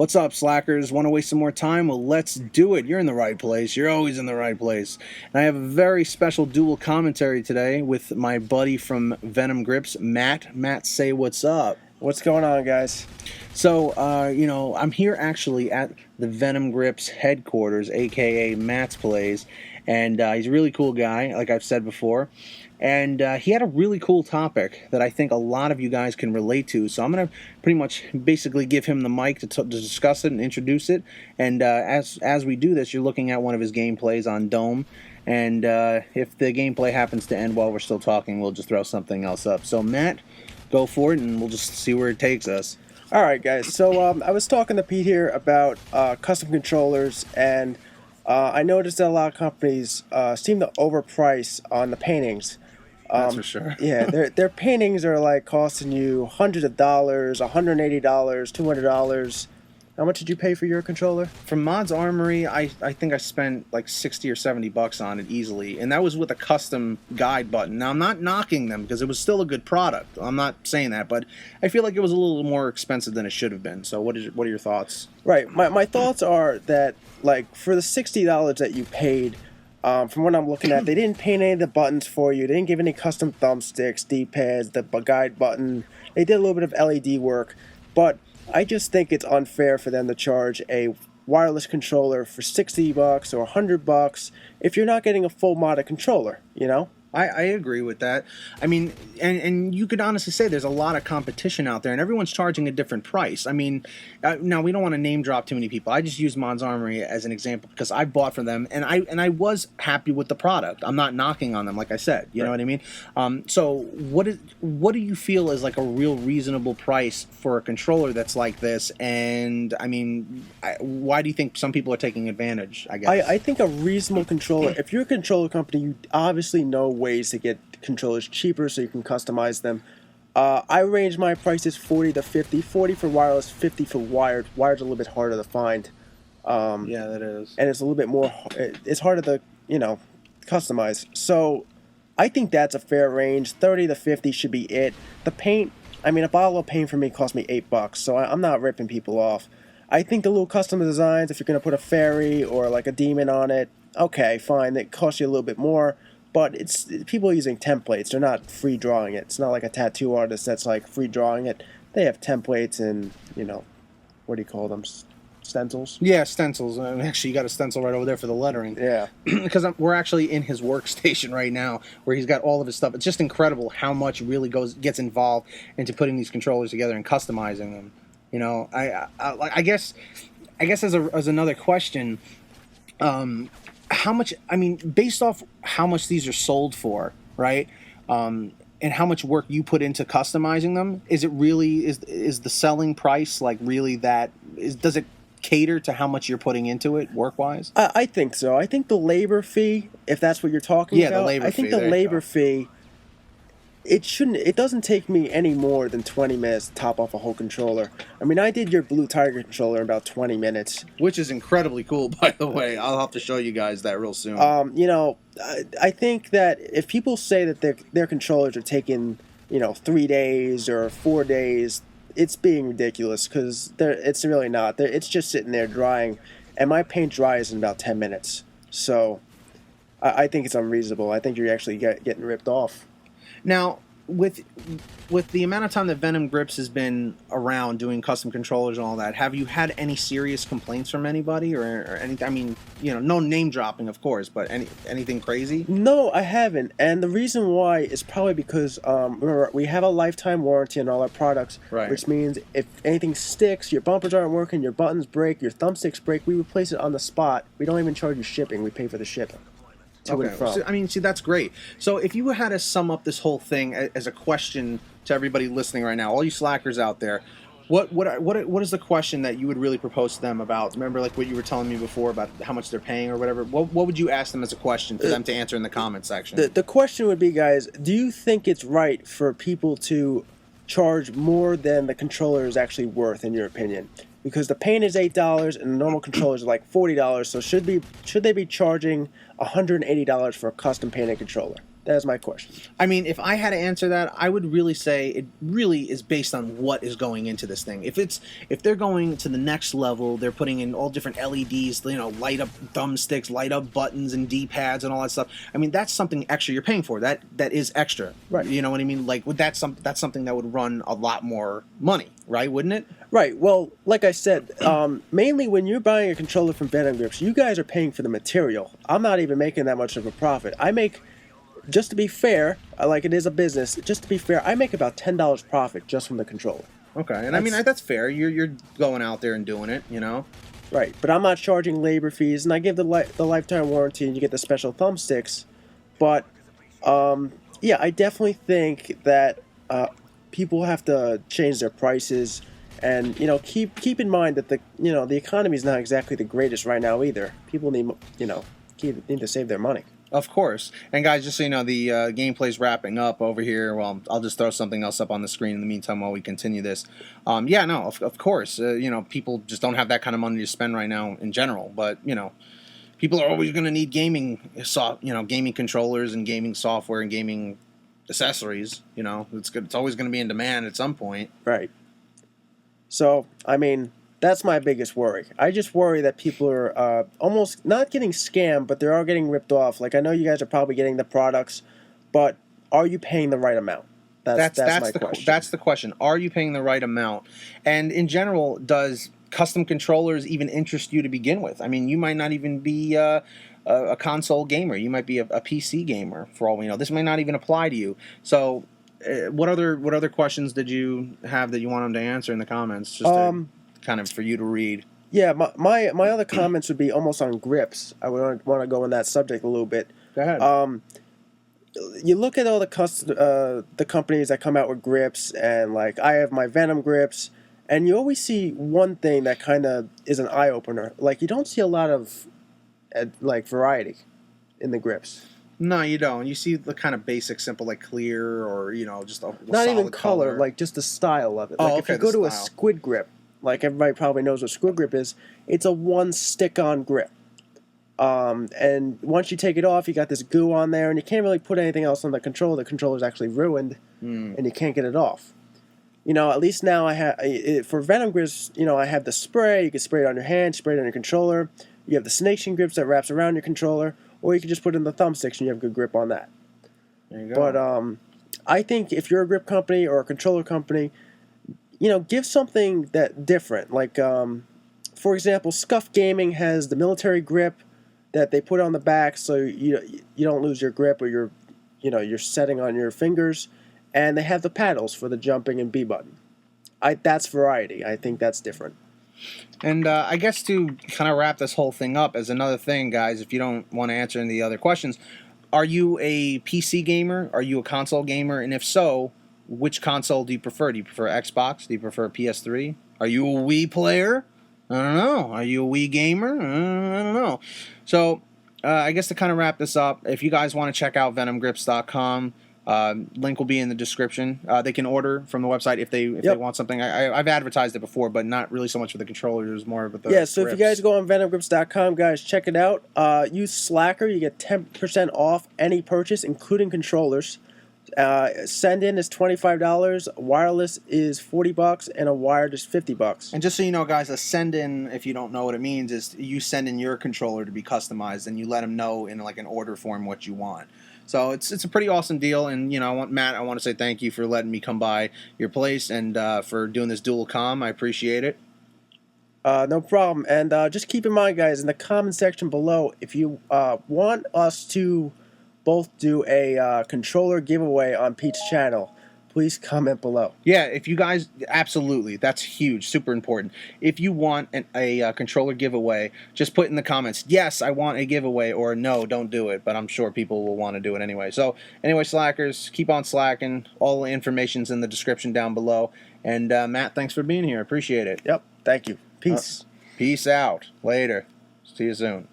What's up, slackers? Want to waste some more time? Well, let's do it. You're in the right place. You're always in the right place. And I have a very special dual commentary today with my buddy from Venom Grips, Matt. Matt, say what's up. What's going on, guys? So, I'm here actually at the Venom Grips headquarters, a.k.a. Matt's place, and he's a really cool guy, like I've said before. And he had a really cool topic that I think a lot of you guys can relate to. So I'm going to pretty much basically give him the mic to discuss it and introduce it. And as we do this, you're looking at one of his gameplays on Dome. And if the gameplay happens to end while we're still talking, we'll just throw something else up. So Matt, go for it, and we'll just see where it takes us. All right, guys. So I was talking to Pete here about custom controllers, and I noticed that a lot of companies seem to overprice on the paintings. That's for sure. Yeah, their paintings are like costing you hundreds of dollars, $180, $200. How much did you pay for your controller? From Mod's Armory, I think I spent like 60 or 70 bucks on it easily, and that was with a custom guide button. Now, I'm not knocking them because it was still a good product. I'm not saying that, but I feel like it was a little more expensive than it should have been. So what are your thoughts? Right. My thoughts are that, like, for the $60 that you paid, from what I'm looking at, they didn't paint any of the buttons for you. They didn't give any custom thumbsticks, D-pads, the guide button. They did a little bit of LED work, but I just think it's unfair for them to charge a wireless controller for 60 bucks or 100 bucks if you're not getting a full modded controller, you know? I agree with that. I mean, and you could honestly say there's a lot of competition out there, and everyone's charging a different price. I mean, now we don't want to name drop too many people. I just use Mod's Armory as an example because I bought from them, and I was happy with the product. I'm not knocking on them, like I said. You know what I mean? So what do you feel is like a real reasonable price for a controller that's like this? And I mean, why do you think some people are taking advantage? I guess I think a reasonable controller. If you're a controller company, you obviously know ways to get controllers cheaper so you can customize them. I range my prices 40 to 50. 40 for wireless, 50 for wired. Wired's a little bit harder to find. Yeah, that is. And it's a little bit more, it's harder to, customize. So I think that's a fair range. 30 to 50 should be it. The paint, I mean, a bottle of paint for me cost me $8, so I'm not ripping people off. I think the little custom designs, if you're going to put a fairy or like a demon on it, okay, fine. It costs you a little bit more. But it's people are using templates. They're not free drawing it. It's not like a tattoo artist that's like free drawing it. They have templates and, what do you call them? Stencils? Yeah, stencils. And actually, you got a stencil right over there for the lettering. Yeah. Because we're actually in his workstation right now where he's got all of his stuff. It's just incredible how much really gets involved into putting these controllers together and customizing them. I guess as another question, how much, I mean, based off how much these are sold for, right? And how much work you put into customizing them, is it really, is the selling price like really does it cater to how much you're putting into it work-wise? I think so. I think the labor fee, if that's what you're talking about. Yeah, the labor fee. I think the labor fee, it doesn't take me any more than 20 minutes to top off a whole controller. I mean, I did your Blue Tiger controller in about 20 minutes. Which is incredibly cool, by the way. I'll have to show you guys that real soon. I think that if people say that their controllers are taking, 3 days or 4 days, it's being ridiculous because it's really not. It's just sitting there drying, and my paint dries in about 10 minutes. So I think it's unreasonable. I think you're actually getting ripped off. Now, with the amount of time that Venom Grips has been around doing custom controllers and all that, have you had any serious complaints from anybody or anything? I mean, no name dropping, of course, but anything crazy? No, I haven't. And the reason why is probably because remember, we have a lifetime warranty on all our products, right. Which means if anything sticks, your bumpers aren't working, your buttons break, your thumbsticks break, we replace it on the spot. We don't even charge you shipping. We pay for the shipping. Okay. So, that's great. So if you had to sum up this whole thing as a question to everybody listening right now, all you slackers out there, what is the question that you would really propose to them about? Remember, like what you were telling me before about how much they're paying or whatever. What would you ask them as a question for them to answer in the comment section? The question would be, guys, do you think it's right for people to charge more than the controller is actually worth, in your opinion? Because the paint is $8 and the normal controllers are like $40. So should they be charging $180 for a custom painted controller? That is my question. I mean, if I had to answer that, I would really say it really is based on what is going into this thing. If they're going to the next level, they're putting in all different LEDs, light up thumbsticks, light up buttons and D-pads and all that stuff. I mean, that's something extra you're paying for. That is extra. Right. You know what I mean? Like, that's something that would run a lot more money, right? Wouldn't it? Right. Well, like I said, mainly when you're buying a controller from Venom Grips, you guys are paying for the material. I'm not even making that much of a profit. I make, just to be fair, like it is a business, just to be fair, I make about $10 profit just from the controller. Okay, and I mean, that's fair. You're going out there and doing it, Right, but I'm not charging labor fees, and I give the lifetime warranty, and you get the special thumbsticks. But, yeah, I definitely think that people have to change their prices, and, keep in mind that the economy is not exactly the greatest right now either. People need, need to save their money. Of course. And guys, just so you know, the gameplay's wrapping up over here. Well, I'll just throw something else up on the screen in the meantime while we continue this. Yeah, no, of course. People just don't have that kind of money to spend right now in general. But, people are always going to need gaming controllers and gaming software and gaming accessories. It's always going to be in demand at some point. Right. So, I mean, that's my biggest worry. I just worry that people are almost not getting scammed, but they are getting ripped off. Like, I know you guys are probably getting the products, but are you paying the right amount? That's my question. That's the question. Are you paying the right amount? And in general, does custom controllers even interest you to begin with? I mean, you might not even be a console gamer. You might be a PC gamer, for all we know. This might not even apply to you. So, what other questions did you have that you want them to answer in the comments? Just kind of for you to read. Yeah, my other comments would be almost on grips. I would want to go on that subject a little bit. Go ahead. You look at all the companies that come out with grips, and like I have my Venom grips, and you always see one thing that kind of is an eye opener. Like you don't see a lot of variety in the grips. No, you don't. You see the kind of basic, simple, like clear or just a not solid even color, like just the style of it. Oh, like okay, if you go to a style. squid grip. Like everybody probably knows what squid grip is. It's a one stick-on grip. And once you take it off, you got this goo on there, and you can't really put anything else on the controller. The controller's actually ruined, and you can't get it off. At least now I have for Venom grips. I have the spray. You can spray it on your hand, spray it on your controller. You have the snakeskin grips that wraps around your controller, or you can just put it in the thumbsticks and you have good grip on that. There you go. But I think if you're a grip company or a controller company, give something that different. Like, for example, Scuff Gaming has the military grip that they put on the back so you don't lose your grip or your setting on your fingers, and they have the paddles for the jumping and B button. That's variety. I think that's different. And I guess to kind of wrap this whole thing up as another thing, guys, if you don't want to answer any of the other questions, are you a PC gamer? Are you a console gamer? And if so, which console do you prefer? Do you prefer Xbox? Do you prefer PS3? Are you a Wii player? I don't know. Are you a Wii gamer? I don't know. So, I guess to kind of wrap this up, if you guys want to check out venomgrips.com, link will be in the description. They can order from the website if they want something. I've advertised it before, but not really so much for the controllers, more with the so grips. If you guys go on venomgrips.com, guys, check it out. Use Slacker. You get 10% off any purchase, including controllers. Send in is $25, wireless is $40, and a wired is $50. And just so you know, guys, a send in, if you don't know what it means, is you send in your controller to be customized, and you let them know in like an order form what you want. So it's a pretty awesome deal, and I want to say thank you for letting me come by your place and for doing this dual comm. I appreciate it. No problem. And just keep in mind, guys, in the comment section below, if you want us to both do a controller giveaway on Pete's channel, please comment below. Yeah, if you guys, absolutely, that's huge, super important. If you want a controller giveaway, just put in the comments, yes, I want a giveaway, or no, don't do it, but I'm sure people will want to do it anyway. So, anyway, slackers, keep on slacking. All the information's in the description down below. And, Matt, thanks for being here. Appreciate it. Yep, thank you. Peace. Peace out. Later. See you soon.